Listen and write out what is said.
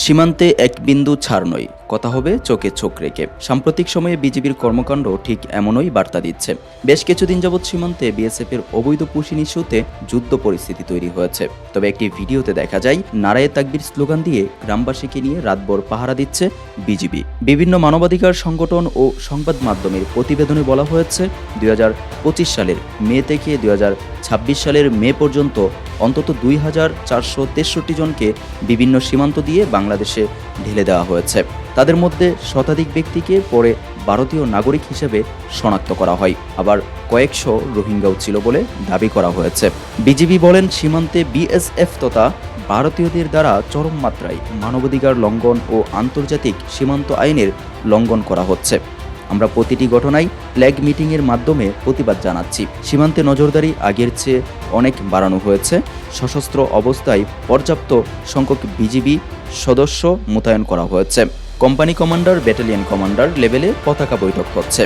সীমান্তে এক বিন্দু ছাড় নয়, কথা হবে চোখে চোখ রেখে। সাম্প্রতিক সময়ে বিজিবির কর্মকাণ্ড ঠিক এমনই বার্তা দিচ্ছে। বেশ কিছুদিন যাবৎ সীমান্তে বিএসএফ এর অবৈধ পুশিং ইস্যুতে যুদ্ধ পরিস্থিতি তৈরি হয়েছে। তবে একটি ভিডিওতে দেখা যায় নারায়ে তাকবীর স্লোগান দিয়ে গ্রামবাসীকে নিয়ে রাতভর পাহারা দিচ্ছে বিজিবি। বিভিন্ন মানবাধিকার সংগঠন ও সংবাদ মাধ্যমের প্রতিবেদনে বলা হয়েছে 2025 সালের মে থেকে 2026 সালের মে পর্যন্ত অন্তত 2463 জনকে বিভিন্ন সীমান্ত দিয়ে বাংলাদেশে ঢেলে দেওয়া হয়েছে। তাদের মধ্যে শতাধিক ব্যক্তিকে পরে ভারতীয় নাগরিক হিসেবে শনাক্ত করা হয়, আবার কয়েকশো রোহিঙ্গাও ছিল বলে দাবি করা হয়েছে। বিজিবি বলেন, সীমান্তে বিএসএফ তথা ভারতীয়দের দ্বারা চরম মাত্রায় মানবাধিকার লঙ্ঘন ও আন্তর্জাতিক সীমান্ত আইনের লঙ্ঘন করা হচ্ছে। আমরা প্রতিটি ঘটনায় ফ্ল্যাগ মিটিংয়ের মাধ্যমে প্রতিবাদ জানাচ্ছি। সীমান্তে নজরদারি আগের চেয়ে অনেক বাড়ানো হয়েছে। সশস্ত্র অবস্থায় পর্যাপ্ত সংখ্যক বিজিবি সদস্য মোতায়েন করা হয়েছে। কোম্পানি কমান্ডার, ব্যাটালিয়ন কমান্ডার লেভেলে পতাকা বৈঠক হচ্ছে।